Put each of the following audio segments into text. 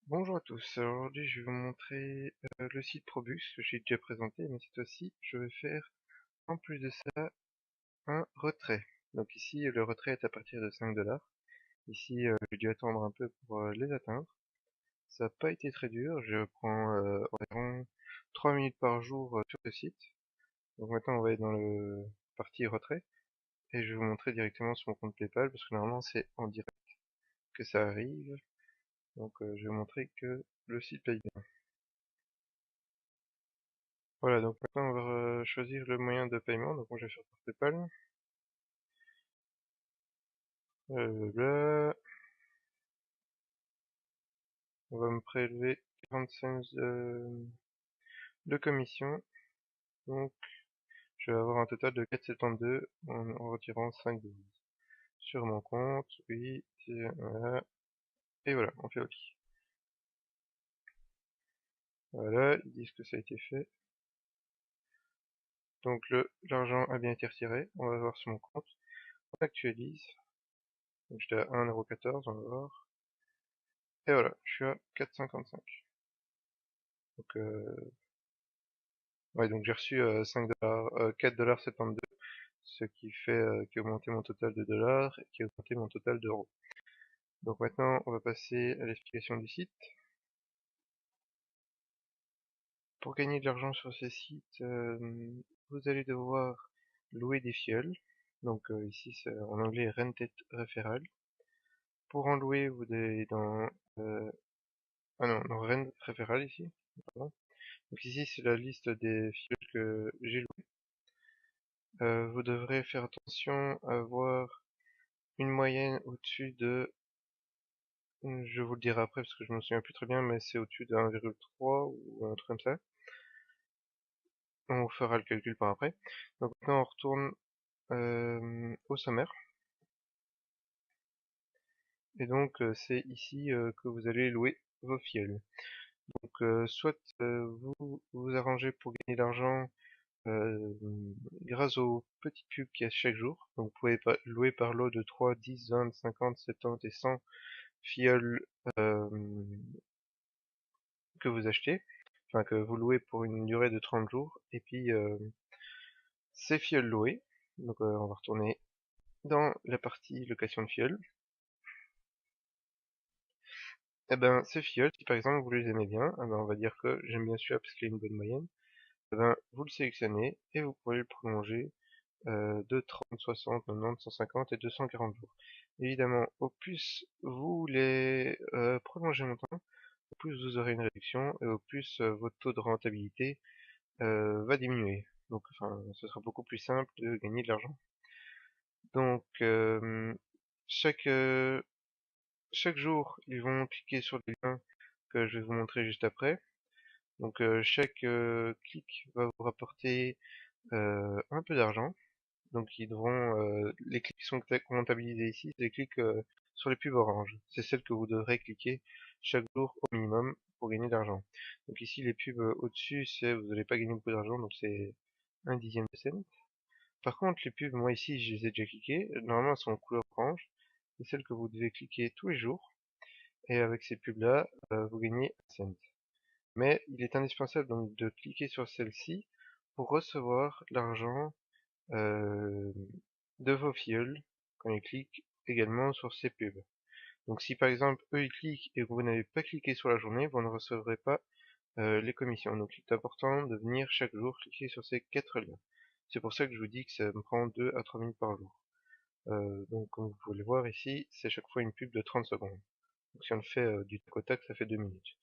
Bonjour à tous, alors aujourd'hui je vais vous montrer le site Probus que j'ai déjà présenté, mais cette fois-ci je vais faire en plus de ça un retrait. Donc ici le retrait est à partir de 5 $. Ici j'ai dû attendre un peu pour les atteindre. Ça n'a pas été très dur, je prends environ 3 minutes par jour sur le site. Donc maintenant on va être dans le partie retrait et je vais vous montrer directement sur mon compte PayPal parce que normalement c'est en direct que ça arrive. Donc je vais vous montrer que le site paye bien. Voilà, donc maintenant on va choisir le moyen de paiement. Donc moi je vais faire par PayPal. Là, on va me prélever 40 cents de commission. Donc je vais avoir un total de 4,72 en retirant 5 $. Sur mon compte, oui, voilà. Et voilà, on fait OK. Voilà, ils disent que ça a été fait. Donc l'argent a bien été retiré. On va voir sur mon compte. On actualise. Donc j'étais à 1,14 €, on va voir. Et voilà, je suis à 4,55. Donc ouais, donc j'ai reçu 5 $, 4,72 $, ce qui fait qui a augmenté mon total de dollars et qui a augmenté mon total d'euros. Donc maintenant, on va passer à l'explication du site. Pour gagner de l'argent sur ces sites, vous allez devoir louer des fioles. Donc ici, c'est en anglais Rented Referral. Pour en louer, vous allez dans ah non, dans Rent Referral ici. Pardon. Donc ici, c'est la liste des fioles que j'ai louées. Vous devrez faire attention à avoir une moyenne au-dessus de, je vous le dirai après parce que je me souviens plus très bien, mais c'est au-dessus de 1,3 ou un truc comme ça. On fera le calcul par après. Donc maintenant on retourne au sommaire. Et donc c'est ici que vous allez louer vos fioles. Donc soit vous vous arrangez pour gagner de l'argent euh, grâce aux petites pubs qu'il y a chaque jour. Donc vous pouvez louer par lot de 3, 10, 20, 50, 70 et 100 fioles euh, que vous achetez, enfin que vous louez pour une durée de 30 jours, et puis ces fioles louées, donc on va retourner dans la partie location de fioles, et ben ces fioles, si par exemple vous les aimez bien, eh ben, on va dire que j'aime bien celui-là parce qu'il a une bonne moyenne, eh ben vous le sélectionnez et vous pouvez le prolonger de 30, 60, 90, 150 et 240 jours. Évidemment, au plus vous les prolongez longtemps, au plus vous aurez une réduction et au plus votre taux de rentabilité va diminuer. Donc, enfin, ce sera beaucoup plus simple de gagner de l'argent. Donc, chaque chaque jour, ils vont cliquer sur les liens que je vais vous montrer juste après. Donc, chaque clic va vous rapporter un peu d'argent. Donc, ils devront, les clics qui sont comptabilisés ici, c'est les clics sur les pubs orange. C'est celles que vous devrez cliquer chaque jour au minimum pour gagner de l'argent. Donc ici, les pubs au-dessus, c'est vous n'allez pas gagner beaucoup d'argent, donc c'est un dixième de cent. Par contre, les pubs, moi ici, je les ai déjà cliquées. Normalement, elles sont en couleur orange. C'est celles que vous devez cliquer tous les jours. Et avec ces pubs-là, vous gagnez un cent. Mais il est indispensable donc de cliquer sur celle-ci pour recevoir l'argent euh, de vos filleuls quand ils cliquent également sur ces pubs. Donc si par exemple eux ils cliquent et que vous n'avez pas cliqué sur la journée, vous ne recevrez pas les commissions. Donc il est important de venir chaque jour cliquer sur ces 4 liens. C'est pour ça que je vous dis que ça me prend 2 à 3 minutes par jour. Donc comme vous pouvez le voir ici, c'est chaque fois une pub de 30 secondes. Donc si on le fait du tac au tac, ça fait 2 minutes.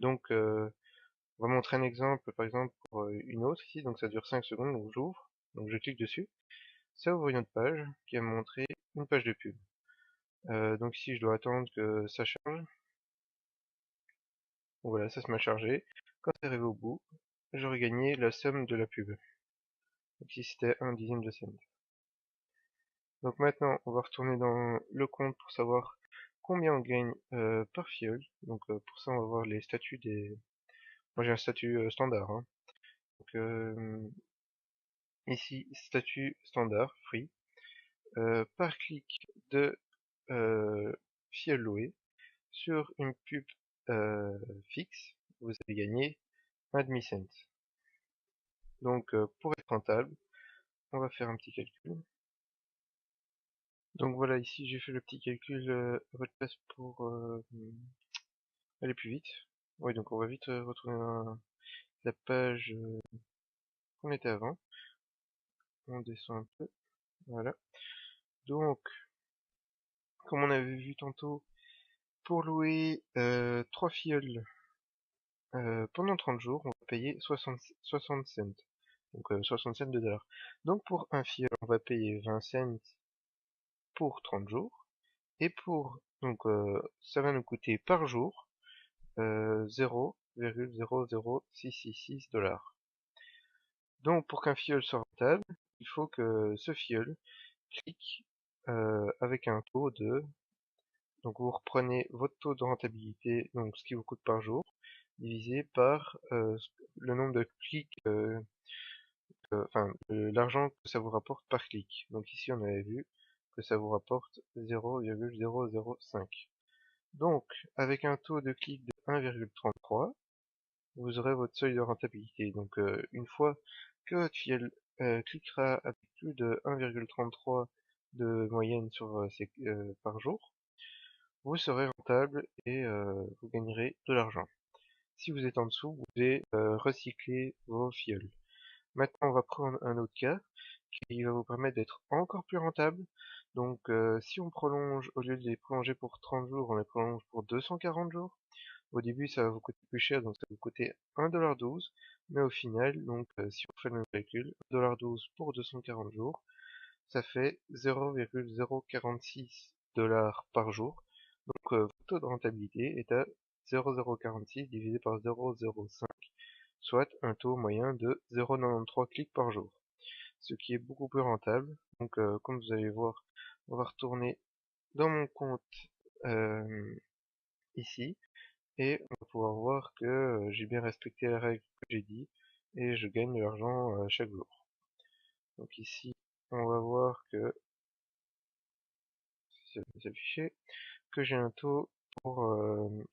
Donc on va montrer un exemple, par exemple pour une autre ici, donc ça dure 5 secondes, donc j'ouvre, donc je clique dessus. Ça ouvre une autre page qui va me montrer une page de pub. Donc ici je dois attendre que ça charge. Voilà, ça se m'a chargé. Quand c'est arrivé au bout, j'aurais gagné la somme de la pub. Donc ici c'était un dixième de cent. Donc maintenant, on va retourner dans le compte pour savoir combien on gagne par fiole. Donc pour ça, on va voir les statuts des... Moi j'ai un statut standard. Hein. Donc ici, statut standard, free. Par clic de fiole louée, sur une pub fixe, vous allez gagner un demi-cent. Donc pour être rentable, on va faire un petit calcul. Donc voilà, ici j'ai fait le petit calcul à votre place pour aller plus vite. Oui, donc on va vite retourner dans la page qu'on était avant. On descend un peu, voilà. Donc, comme on avait vu tantôt, pour louer 3 fioles pendant 30 jours, on va payer 60 cents. Donc 60 cents de dollars. Donc pour un fiole, on va payer 20 cents pour 30 jours. Et pour, donc ça va nous coûter par jour 0,00666 dollars. Donc pour qu'un fiole soit rentable, il faut que ce fiole clique avec un taux de... Donc vous reprenez votre taux de rentabilité, donc ce qui vous coûte par jour, divisé par le nombre de clics, enfin l'argent que ça vous rapporte par clic. Donc ici on avait vu que ça vous rapporte 0,005. Donc avec un taux de clic de 1,33, vous aurez votre seuil de rentabilité. Donc une fois que votre fiole cliquera avec plus de 1,33 de moyenne sur par jour, vous serez rentable et vous gagnerez de l'argent. Si vous êtes en dessous, vous devez recycler vos fioles. Maintenant, on va prendre un autre cas qui va vous permettre d'être encore plus rentable. Donc, si on prolonge, au lieu de les prolonger pour 30 jours, on les prolonge pour 240 jours. Au début, ça va vous coûter plus cher, donc ça va vous coûter 1,12 $. Mais au final, donc, si on fait le même calcul, 1,12 $ pour 240 jours, ça fait 0,046 dollars par jour. Donc votre taux de rentabilité est à 0,046 divisé par 0,05, soit un taux moyen de 0,93 clics par jour, ce qui est beaucoup plus rentable. Donc comme vous allez voir, on va retourner dans mon compte ici, et on va pouvoir voir que j'ai bien respecté la règle que j'ai dit, et je gagne de l'argent chaque jour. Donc ici, on va voir que, si ça va s'afficher, que j'ai un taux pour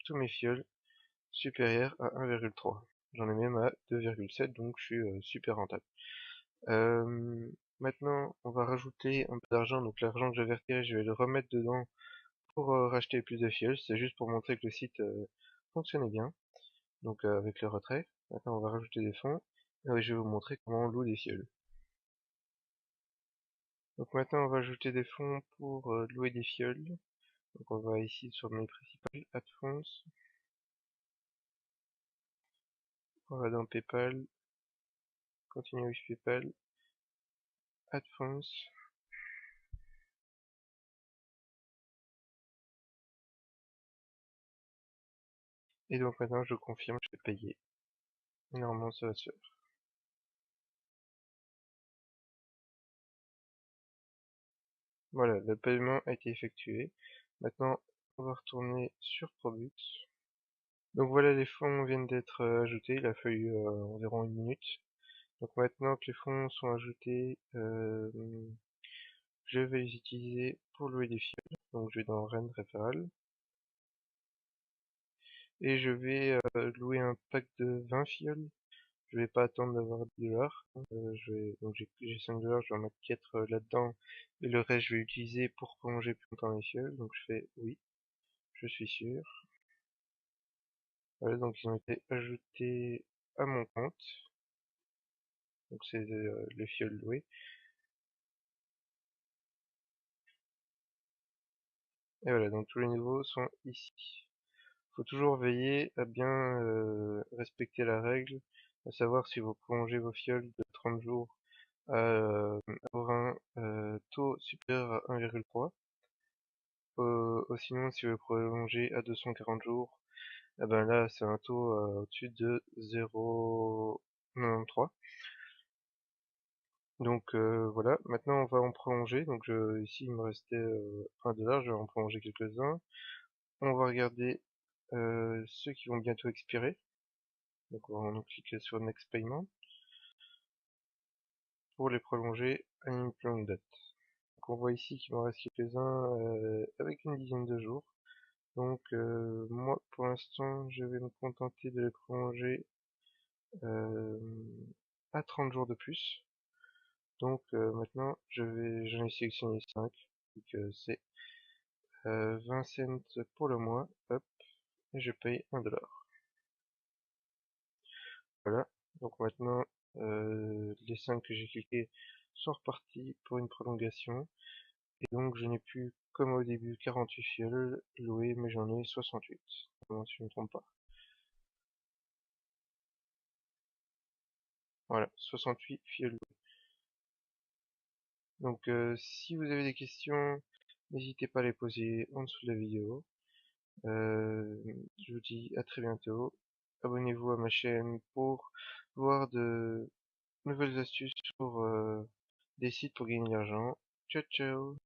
tous mes fioles supérieur à 1,3. J'en ai même à 2,7, donc je suis super rentable. Maintenant, on va rajouter un peu d'argent. Donc l'argent que j'avais retiré, je vais le remettre dedans pour racheter plus de fioles. C'est juste pour montrer que le site fonctionnait bien. Donc avec le retrait. Maintenant, on va rajouter des fonds. Et je vais vous montrer comment on loue des fioles. Donc maintenant, on va ajouter des fonds pour louer des fioles. Donc on va ici sur le menu principal, Add Fonds. On va dans PayPal, Continue with PayPal, Add Fonds. Et donc maintenant je confirme, je vais payer. Normalement ça va se faire. Voilà, le paiement a été effectué. Maintenant on va retourner sur Probux. Donc voilà, les fonds viennent d'être ajoutés, il a fallu environ une minute. Donc maintenant que les fonds sont ajoutés, je vais les utiliser pour louer des fioles. Donc je vais dans Rent Referral. Et je vais louer un pack de 20 fioles. Je vais pas attendre d'avoir 10 dollars. Donc j'ai 5 dollars, je vais en mettre 4 là-dedans. Et le reste, je vais utiliser pour prolonger plus longtemps les fioles. Donc je fais oui, je suis sûr. Voilà, donc ils ont été ajoutés à mon compte. Donc c'est les fioles louées. Et voilà, donc tous les niveaux sont ici. Faut toujours veiller à bien respecter la règle, à savoir si vous prolongez vos fioles de 30 jours à avoir un taux supérieur à 1,3. Sinon, si vous prolongez à 240 jours, eh ben là, c'est un taux au-dessus de 0,93. Donc voilà, maintenant on va en prolonger. Donc ici, il me restait 1 dollar, je vais en prolonger quelques-uns. On va regarder ceux qui vont bientôt expirer. Donc on va cliquer sur Next Payment pour les prolonger à une plus longue date. Donc on voit ici qu'il m'en reste quelques-uns avec une dizaine de jours. Donc moi pour l'instant je vais me contenter de les prolonger euh, à 30 jours de plus. Donc maintenant j'en ai sélectionné 5, donc c'est 20 cents pour le mois, hop, et je paye 1 $. Voilà, donc maintenant les 5 que j'ai cliqués sont repartis pour une prolongation, et donc je n'ai plus, comme au début, 48 fioles louées, mais j'en ai 68, si je ne me trompe pas. Voilà, 68 fioles. Donc si vous avez des questions, n'hésitez pas à les poser en dessous de la vidéo. Euh, je vous dis à très bientôt. Abonnez-vous à ma chaîne pour voir de nouvelles astuces sur des sites pour gagner de l'argent. Ciao ciao!